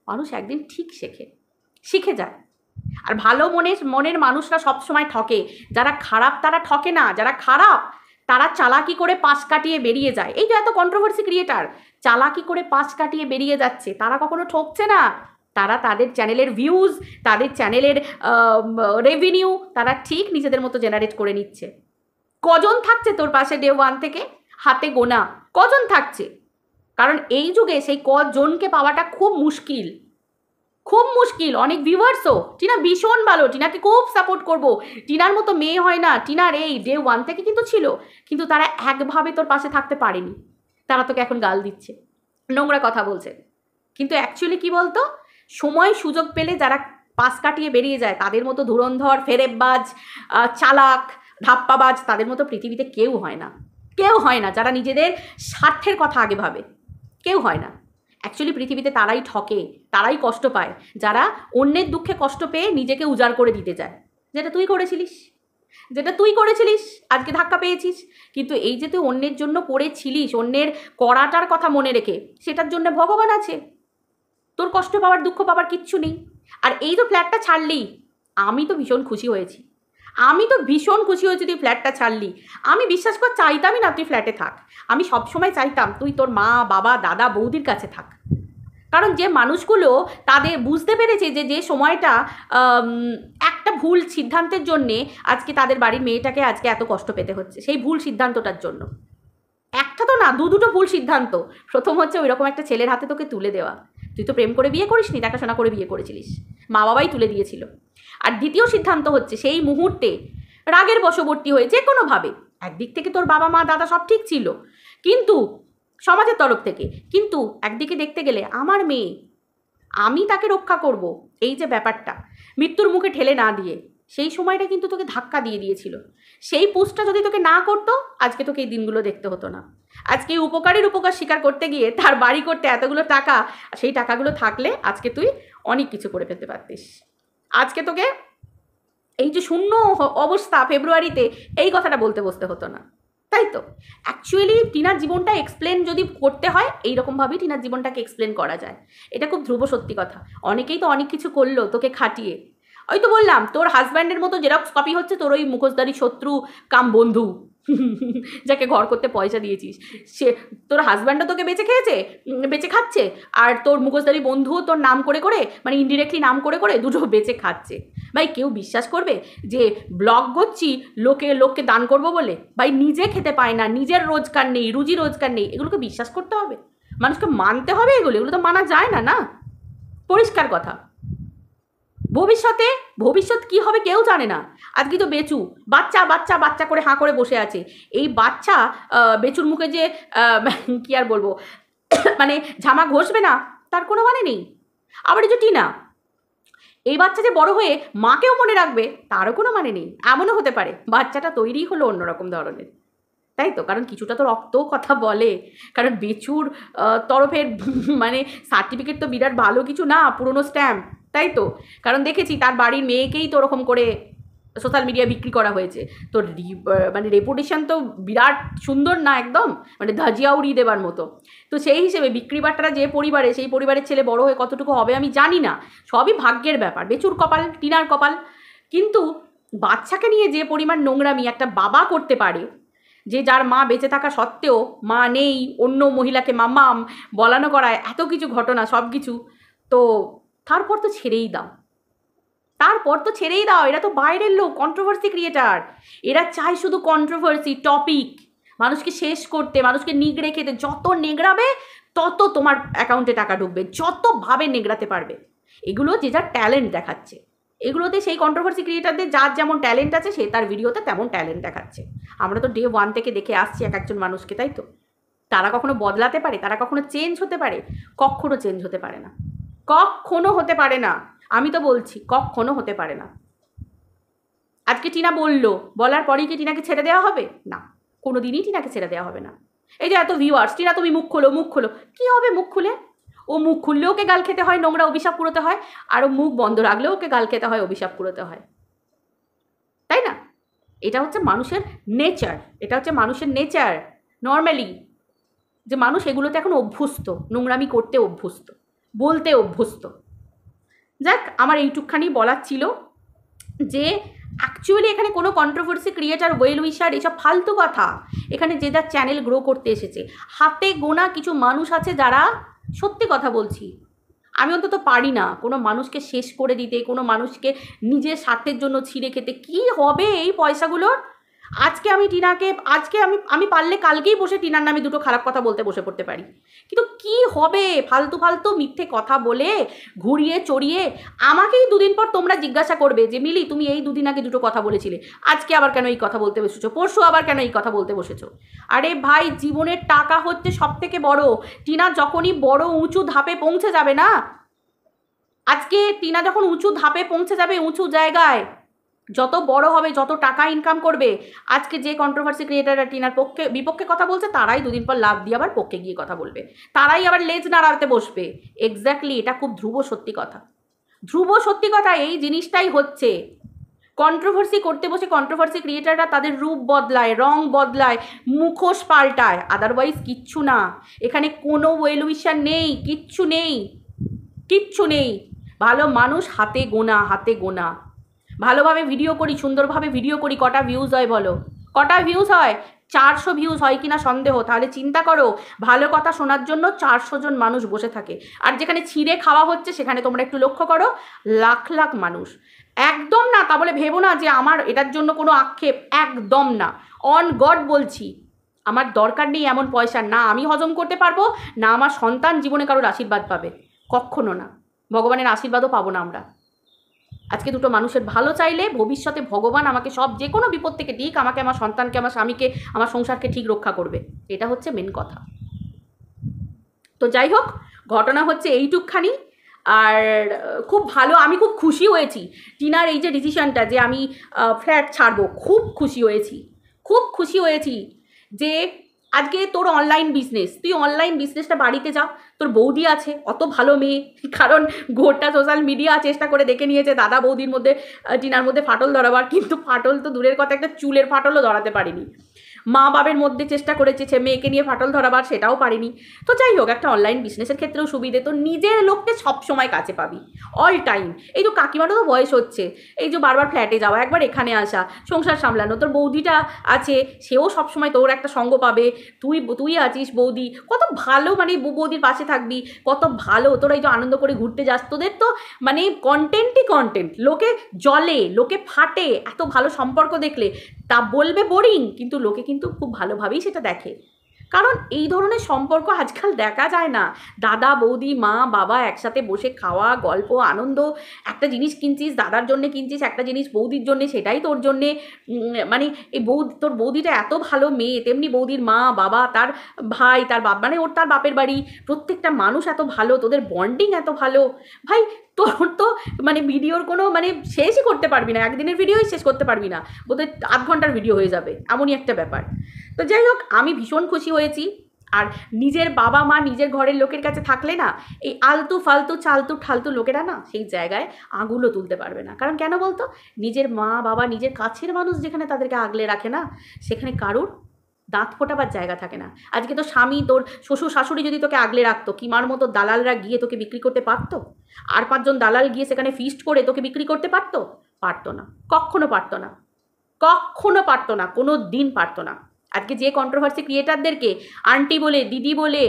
মানুষ একদিন ঠিক শিখে যায়। আর ভালো মনের মানুষরা সবসময় ঠকে, যারা খারাপ তারা ঠকে না, যারা খারাপ তারা চালাকি করে পাশ কাটিয়ে বেরিয়ে যায়। এই যে এত কন্ট্রোভার্সি ক্রিয়েটার, চালাকি করে পাশ কাটিয়ে বেরিয়ে যাচ্ছে, তারা কখনো ঠকছে না। তারা তাদের চ্যানেলের ভিউজ, তাদের চ্যানেলের রেভিনিউ তারা ঠিক নিজেদের মতো জেনারেট করে নিচ্ছে। কজন থাকছে তোর পাশে ডে ওয়ান থেকে? হাতে গোনা কজন থাকছে। কারণ এই যুগে সেই কজনকে পাওয়াটা খুব মুশকিল, খুব মুশকিল। অনেক ভিউয়ার্সও, টিনা ভীষণ ভালো, টিনাকে খুব সাপোর্ট করব, টিনার মতো মেয়ে হয় না। টিনার এই ডে ওয়ান থেকে কিন্তু ছিল, কিন্তু তারা একভাবে তোর পাশে থাকতে পারেনি। তারা তোকে এখন গাল দিচ্ছে, নোংরা কথা বলছে। কিন্তু অ্যাকচুয়ালি কি বলতো, সময় সুযোগ পেলে যারা পাশ কাটিয়ে বেরিয়ে যায়, তাদের মতো ধুরন্ধর, ফেরেববাজ, চালাক, ধাপ্পাবাজ, তাদের মতো পৃথিবীতে কেউ হয় না, কেউ হয় না। যারা নিজেদের স্বার্থের কথা আগে ভাবে, কেউ হয় না। অ্যাকচুয়ালি পৃথিবীতে তারাই ঠকে, তারাই কষ্ট পায়, যারা অন্যের দুঃখে কষ্ট পেয়ে নিজেকে উজাড় করে দিতে চায়। যেটা তুই করেছিলিস, যেটা তুই করেছিলিস, আজকে ধাক্কা পেয়েছিস। কিন্তু এই যে তুই অন্যের জন্য করেছিলিস, অন্যের করাটার কথা মনে রেখে, সেটার জন্য ভগবান আছে। তোর কষ্ট পাওয়ার, দুঃখ পাওয়ার কিচ্ছু নেই। আর এই তো ফ্ল্যাটটা ছাড়লি, আমি তো ভীষণ খুশি হয়েছি, আমি তো ভীষণ খুশি হয়েছি তুই ফ্ল্যাটটা ছাড়লি। আমি বিশ্বাস কর চাইতামই না তুই ফ্ল্যাটে থাক, আমি সবসময় চাইতাম তুই তোর মা, বাবা, দাদা, বৌদির কাছে থাক। কারণ যে মানুষগুলো তাদের বুঝতে পেরেছে যে যে সময়টা একটা ভুল সিদ্ধান্তের জন্যে আজকে তাদের বাড়ির মেয়েটাকে আজকে এত কষ্ট পেতে হচ্ছে, সেই ভুল সিদ্ধান্তটার জন্য। একটা তো না, দুটো ভুল সিদ্ধান্ত। প্রথম হচ্ছে ওই রকম একটা ছেলের হাতে তোকে তুলে দেওয়া, তুই তো প্রেম করে বিয়ে করিসনি, দেখাশোনা করে বিয়ে করেছিলিস, মা বাবাই তুলে দিয়েছিল। আর দ্বিতীয় সিদ্ধান্ত হচ্ছে সেই মুহূর্তে রাগের বশবর্তী হয়ে যে কোনোভাবে, একদিক থেকে তোর বাবা মা দাদা সব ঠিক ছিল, কিন্তু সমাজের তরফ থেকে, কিন্তু একদিকে দেখতে গেলে আমার মেয়ে, আমি তাকে রক্ষা করব, এই যে ব্যাপারটা, মৃত্যুর মুখে ঠেলে না দিয়ে, সেই সময়টা কিন্তু তোকে ধাক্কা দিয়ে দিয়েছিল। সেই পুষটা যদি তোকে না করতো, আজকে তোকে এই দিনগুলো দেখতে হতো না। আজকে উপকারের উপকার স্বীকার করতে গিয়ে তার বাড়ি করতে এতগুলো টাকা, সেই টাকাগুলো থাকলে আজকে তুই অনেক কিছু করে ফেলতে পারতিস। আজকে তোকে এই যে শূন্য অবস্থা ফেব্রুয়ারিতে, এই কথাটা বলতে বসতে হতো না, তাই তো? অ্যাকচুয়ালি টিনার জীবনটা এক্সপ্লেন যদি করতে হয়, এইরকমভাবেই টিনার জীবনটাকে এক্সপ্লেন করা যায়। এটা খুব ধ্রুব সত্যি কথা। অনেকেই তো অনেক কিছু করলো তোকে খাটিয়ে। ওই তো বললাম, তোর হাজব্যান্ডের মতো জেরক্স কপি হচ্ছে তোর ওই মুখোশধারী শত্রু কাম বন্ধু, যাকে ঘর করতে পয়সা দিয়েছিস। সে তোর হাজব্যান্ডও তোকে বেঁচে খাচ্ছে, আর তোর মুখোশধারী বন্ধুও তোর নাম করে করে, মানে ইনডিরেক্টলি নাম করে করে দুটো বেঁচে খাচ্ছে। ভাই কেউ বিশ্বাস করবে যে ব্লগ করছি লোককে দান করব বলে? ভাই নিজে খেতে পায় না, নিজের রোজগার নেই, রুজি রোজগার নেই, এগুলোকে বিশ্বাস করতে হবে? মানুষকে মানতে হবে এগুলো তো মানা যায় না, না? পরিষ্কার কথা। ভবিষ্যৎ কি হবে কেউ জানে না। আজকে তো বেচু বাচ্চা বাচ্চা বাচ্চা করে হাঁ করে বসে আছে। এই বাচ্চা বেচুর মুখে যে কি আর বলবো, মানে ঝামা ঘষবে না, তার কোনো মানে নেই। আবার এই যে টিনা, এই বাচ্চা যে বড় হয়ে মাকেও মনে রাখবে, তারও কোনো মানে নেই। এমনও হতে পারে বাচ্চাটা তৈরি হলো অন্যরকম ধরনের, তাই তো? কারণ কিছুটা তো রক্তও কথা বলে। কারণ বেচুর তরফের মানে সার্টিফিকেট তো বিরাট ভালো কিছু না, পুরনো স্ট্যাম্প, তাই তো? কারণ দেখেছি তার বাড়ির মেয়েকেই তো ওরকম করে সোশ্যাল মিডিয়া বিক্রি করা হয়েছে। তো মানে রেপুটেশন তো বিরাট সুন্দর না, একদম মানে ধাজিয়া উড়িয়ে দেবার মতো। তো সেই হিসেবে বিক্রি বাট্টারা যে পরিবারে, সেই পরিবারের ছেলে বড় হয়ে কতটুকু হবে আমি জানি না, সবই ভাগ্যের ব্যাপার। বেচুর কপাল, টিনার কপাল। কিন্তু বাচ্চাকে নিয়ে যে পরিমাণ নোংরামি একটা বাবা করতে পারে, যে যার মা বেঁচে থাকা সত্ত্বেও মা নেই, অন্য মহিলাকে মাম্মাম বলানো করায়, এত কিছু ঘটনা, সব কিছু, তো তারপর তো ছেড়েই দাও, এরা তো বাইরের লোক, কন্ট্রোভার্সি ক্রিয়েটার। এরা চায় শুধু কন্ট্রোভার্সি, টপিক, মানুষকে শেষ করতে, মানুষকে নিগড়ে খেতে। যত নেগড়াবে তত তোমার অ্যাকাউন্টে টাকা ঢুকবে, যতভাবে নেগড়াতে পারবে। এগুলো যে যার ট্যালেন্ট দেখাচ্ছে। এগুলোতে সেই কন্ট্রোভার্সি ক্রিয়েটারদের যার যেমন ট্যালেন্ট আছে, সে তার ভিডিওতে তেমন ট্যালেন্ট দেখাচ্ছে। আমরা তো ডে ওয়ান থেকে দেখে আসছি এক একজন মানুষকে, তাই তো? তারা কখনো বদলাতে পারে? তারা কখনো চেঞ্জ হতে পারে? কখনো চেঞ্জ হতে পারে না, কখনো হতে পারে না। আমি তো বলছি কখনো হতে পারে না। আজকে টিনা বললো, বলার পরেই কি টিনাকে ছেড়ে দেওয়া হবে? না, কোনো দিনই টিনাকে ছেড়ে দেওয়া হবে না। এই যে এত ভিউয়ার্স, টিনা তুমি মুখ খোলো, কী হবে মুখ খুলে? ও মুখ খুললেও ওকে গাল খেতে হয়, নোংরা অভিশাপ কুড়োতে হয়, আর ও মুখ বন্ধ রাখলেও ওকে গাল খেতে হয়, অভিশাপ কুড়োতে হয়, তাই না? এটা হচ্ছে মানুষের নেচার, নর্মালি যে মানুষ এগুলোতে এখন অভ্যস্ত, নোংরামি করতে অভ্যস্ত, বলতে অভ্যস্ত। যাক, আমার এইটুকখানি বলার ছিল যে অ্যাকচুয়ালি এখানে কোনো কন্ট্রোভার্সি ক্রিয়েটার, ওয়েল উইশার এসব ফালতু কথা। এখানে যে যার চ্যানেল গ্রো করতে এসেছে, হাতে গোনা কিছু মানুষ আছে যারা, সত্যি কথা বলছি, আমি অন্তত পারি না কোনো মানুষকে শেষ করে দিতে, কোনো মানুষকে নিজের স্বার্থের জন্য ছিঁড়ে খেতে। কি হবে এই পয়সাগুলোর? আজকে আমি টিনাকে, আজকে আমি পারলে কালকেই বসে টিনার নামে দুটো খারাপ কথা বলতে বসে পড়তে পারি, কিন্তু কি হবে ফালতু ফালতু মিথ্যে কথা বলে ঘুরিয়ে চড়িয়ে। আমাকেই দুদিন পর তোমরা জিজ্ঞাসা করবে যে মিলি তুমি এই দুদিন আগে দুটো কথা বলেছিলে, আজকে আবার কেন এই কথা বলতে বসেছো, পরশু আবার কেন এই কথা বলতে বসেছো। আরে ভাই, জীবনের টাকা হচ্ছে সব থেকে বড়। টিনা যখনই বড় উঁচু ধাপে পৌঁছে যাবে না, আজকে টিনা যখন উঁচু ধাপে পৌঁছে যাবে, উঁচু জায়গায় যত বড় হবে, যত টাকা ইনকাম করবে, আজকে যে কন্ট্রোভার্সি ক্রিয়েটাররা টিনার পক্ষে বিপক্ষে কথা বলছে, তারাই দুদিন পর লাভ দিয়ে আবার পক্ষে গিয়ে কথা বলবে, তারাই আবার লেজ নাড়াতে বসবে। এক্স্যাক্টলি, এটা খুব ধ্রুব সত্যি কথা। ধ্রুব সত্যি কথা, এই জিনিসটাই হচ্ছে। কন্ট্রোভার্সি করতে বসে কন্ট্রোভার্সি ক্রিয়েটাররা তাদের রূপ বদলায়, রং বদলায়, মুখোশ পাল্টায়, আদারওয়াইজ কিচ্ছু না। এখানে কোনো ওয়েল উইশার নেই, কিচ্ছু নেই, কিচ্ছু নেই। ভালো মানুষ হাতে গোনা, হাতে গোনা। ভালোভাবে ভিডিও করি, সুন্দরভাবে ভিডিও করি, কটা ভিউজ হয় বলো? কটা ভিউজ হয়? 400 ভিউজ হয় কিনা সন্দেহ। তাহলে চিন্তা করো, ভালো কথা শোনার জন্য 400 জন মানুষ বসে থাকে, আর যেখানে ছিঁড়ে খাওয়া হচ্ছে সেখানে তোমরা একটু লক্ষ্য করো, লাখ লাখ মানুষ। একদম না, তা বলে ভেবো না যে আমার এটার জন্য কোনো আক্ষেপ, একদম না। অন গড বলছি, আমার দরকার নেই এমন পয়সা, না আমি হজম করতে পারবো, না আমার সন্তান জীবনে কারোর আশীর্বাদ পাবে, কখনো না। ভগবানের আশীর্বাদও পাবো না আমরা। আজকে দুটো মানুষের ভালো চাইলে ভবিষ্যতে ভগবান আমাকে সব যে কোনো বিপদ থেকে ঠিক, আমাকে, আমার সন্তানকে, আমার স্বামীকে, আমার সংসারকে ঠিক রক্ষা করবে। এটা হচ্ছে মেন কথা। তো যাই হোক, ঘটনা হচ্ছে এইটুকখানি। আর খুব ভালো, আমি খুব খুশি হয়েছি টিনার এই যে ডিসিশনটা, যে আমি ফ্ল্যাট ছাড়বো, খুব খুশি হয়েছি, খুব খুশি হয়েছি। যে আজকে তোর অনলাইন বিজনেস, তুই অনলাইন বিজনেসটা বাড়িতে যা, তোর বৌদি আছে, অত ভালো মেয়ে, কারণ গোটা সোশ্যাল মিডিয়া চেষ্টা করে দেখে নিয়েছে দাদা বৌদির মধ্যে, টিনার মধ্যে ফাটল ধরাবার, কিন্তু ফাটল তো দূরের কথা, একটা চুলের ফাটলও ধরাতে পারিনি। মা বাবের মধ্যে চেষ্টা করেছে মেয়েকে নিয়ে ফাটল ধরাবার, সেটাও পারিনি। তো যাই হোক, একটা অনলাইন বিজনেসের ক্ষেত্রেও সুবিধে, তো নিজের লোককে সবসময় কাছে পাবি, অল টাইম। এই তো কাকিমারও তো বয়স হচ্ছে, এই যে বারবার ফ্ল্যাটে যাওয়া, একবার এখানে আসা, সংসার সামলানো, তোর বৌদিটা আছে, সেও সবসময় তোর একটা সঙ্গ পাবে, তুই আছিস, বৌদি কত ভালো, মানে বৌদির পাশে থাকবি, কত ভালো। তোরা এই যে আনন্দ করে ঘুরতে যাস, তোদের তো মানে কন্টেন্টই কন্টেন্ট, লোকে জলে, লোকে ফাটে এত ভালো সম্পর্ক দেখলে। তা বলবে বোরিং, কিন্তু লোকে কিন্তু খুব ভালোভাবেই সেটা দেখে, কারণ এই ধরনের সম্পর্ক আজকাল দেখা যায় না। দাদা বৌদি, মা বাবা একসাথে বসে খাওয়া, গল্প, আনন্দ। একটা জিনিস কিনছিস দাদার জন্যে, কিনছিস একটা জিনিস বৌদির জন্যে, সেটাই তোর জন্যে, মানে এই তোর বৌদিটা এত ভালো মেয়ে, তেমনি বৌদির মা বাবা, তার ভাই, তার বাপ, মানে তার বাপের বাড়ি, প্রত্যেকটা মানুষ এত ভালো, তোদের বন্ডিং এত ভালো। ভাই তোর তো মানে ভিডিওর কোনো মানে শেষই করতে পারবি না, একদিনের ভিডিওই শেষ করতে পারবি না, বোধহয় 8 ঘন্টার ভিডিও হয়ে যাবে, এমনই একটা ব্যাপার। তো যাই হোক, আমি ভীষণ খুশি হয়েছি। আর নিজের বাবা মা, নিজের ঘরের লোকের কাছে থাকলে না, এই আলতু ফালতু চালতু ঠালতু লোকেরা না সেই জায়গায় আঙুলও তুলতে পারবে না। কারণ কেন বলতো, নিজের মা বাবা, নিজের কাছের মানুষ যেখানে তাদেরকে আগলে রাখে না, সেখানে কারুর দাঁত ফোটাবার জায়গা থাকে না। আজকে তো স্বামী, তোর শ্বশুর শাশুড়ি যদি তোকে আগলে রাখতো, কিমার মতো দালালরা গিয়ে তোকে বিক্রি করতে পারতো? আর 5 জন দালাল গিয়ে সেখানে ফিস্ট করে তোকে বিক্রি করতে পারতো? পারতো না, কখনো পারতো না, কখনো পারতো না, কোনো দিন পারতো না। আজকে যে কন্ট্রোভার্সি ক্রিয়েটারদেরকে আন্টি বলে, দিদি বলে,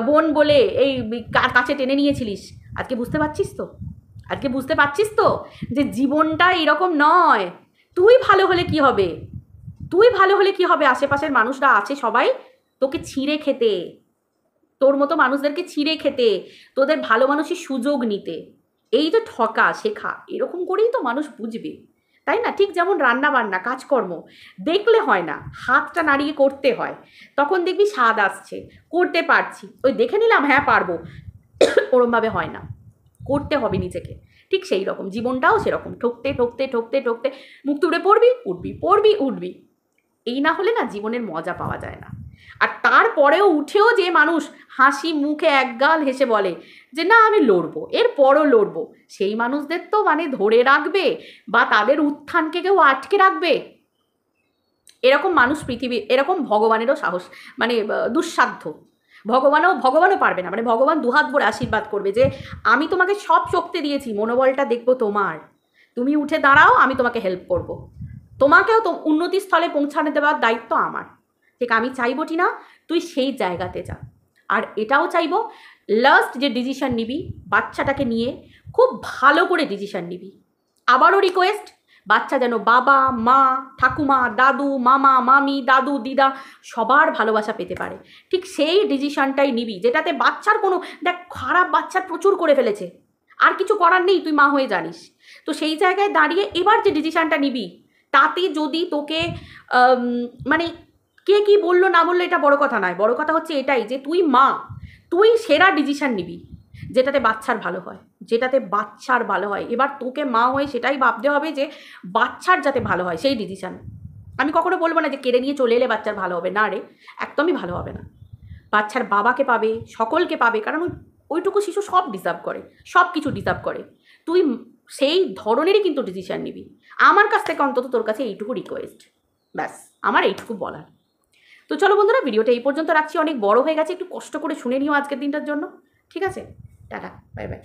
বোন বলে এই কাছে টেনে নিয়েছিলিস, আজকে বুঝতে পারছিস তো? আজকে বুঝতে পারছিস তো যে জীবনটা এরকম নয়। তুই ভালো হলে কি হবে? তুই ভালো হলে কি হবে? আশেপাশের মানুষরা আছে সবাই তোকে ছিঁড়ে খেতে, তোর মতো মানুষদেরকে ছিঁড়ে খেতে, তোদের ভালো মানুষের সুযোগ নিতে। এই যে ঠকা শেখা, এরকম করেই তো মানুষ বুঝবে, তাই না? ঠিক যেমন রান্না বান্না, কাজকর্ম দেখলে হয় না, হাতটা নাড়িয়ে করতে হয়, তখন দেখবি স্বাদ আসছে, করতে পারছি, ওই দেখে নিলাম হ্যাঁ পারবো, ওরমভাবে হয় না, করতে হবে নিজেকে। ঠিক সেই রকম জীবনটাও সেরকম, ঠকতে ঠকতে ঠকতে ঠকতে মুখ তুড়ে পড়বি, উঠবি, পড়বি, উঠবি। এই না হলে না জীবনের মজা পাওয়া যায় না। আর তারপরেও উঠেও যে মানুষ হাসি মুখে একগাল হেসে বলে যে না আমি লড়বো, এরপরও লড়বো, সেই মানুষদের তো মানে ধরে রাখবে বা তাদের উত্থানকে কেউ আটকে রাখবে, এরকম মানুষ পৃথিবী, এরকম ভগবানেরও সাহস মানে দুঃসাধ্য। ভগবানও পারবে না, মানে ভগবান দুহাত ভরে আশীর্বাদ করবে যে আমি তোমাকে সব শক্তি দিয়েছি, মনোবলটা দেখবো তোমার, তুমি উঠে দাঁড়াও, আমি তোমাকে হেল্প করব। তোমাকেও তো উন্নতির স্থলে পৌঁছানো দেওয়ার দায়িত্ব আমার। ঠিক আমি চাইবো টিনা তুই সেই জায়গাতে যা। আর এটাও চাইবো লাস্ট যে ডিসিশন নিবি বাচ্চাটাকে নিয়ে খুব ভালো করে ডিসিশন নিবি। আবারও রিকোয়েস্ট, বাচ্চা যেন বাবা মা ঠাকুমা দাদু মামা মামি দাদু দিদা সবার ভালোবাসা পেতে পারে, ঠিক সেই ডিসিশনটাই নিবি যেটাতে বাচ্চার কোনো, দেখ খারাপ বাচ্চার প্রচুর করে ফেলেছে, আর কিছু করার নেই, তুই মা হয়ে জানিস। তো সেই জায়গায় দাঁড়িয়ে এবার যে ডিসিশনটা নিবি তাতে যদি তোকে মানে কে কি বললো না বললো এটা বড় কথা নয়, বড় কথা হচ্ছে এটাই যে তুই মা, তুই সেরা ডিসিশন নিবি যেটাতে বাচ্চার ভালো হয়, যেটাতে বাচ্চার ভালো হয়। এবার তোকে মা হয়ে সেটাই ভাবতে হবে যে বাচ্চার যাতে ভালো হয় সেই ডিসিশন। আমি কখনো বলবো না যে কেড়ে নিয়ে চলে এলে বাচ্চার ভালো হবে, না রে, একদমই ভালো হবে না। বাচ্চার বাবাকে পাবে, সকলকে পাবে, কারণ ওইটুকু শিশু সব ডিজার্ভ করে, সব কিছু ডিজার্ভ করে। তুই সেই ধরনেরই কিন্তু ডিসিশন নিবি। আমার কাছ থেকে অন্তত তোর কাছে এইটুকু রিকোয়েস্ট, ব্যাস আমার এইটুকু বলার। তো চলো বন্ধুরা, ভিডিওটা এই পর্যন্ত রাখছি, অনেক বড় হয়ে গেছে, একটু কষ্ট করে শুনে নিও আজকের দিনটার জন্য। ঠিক আছে, টাটা, বাই বাই।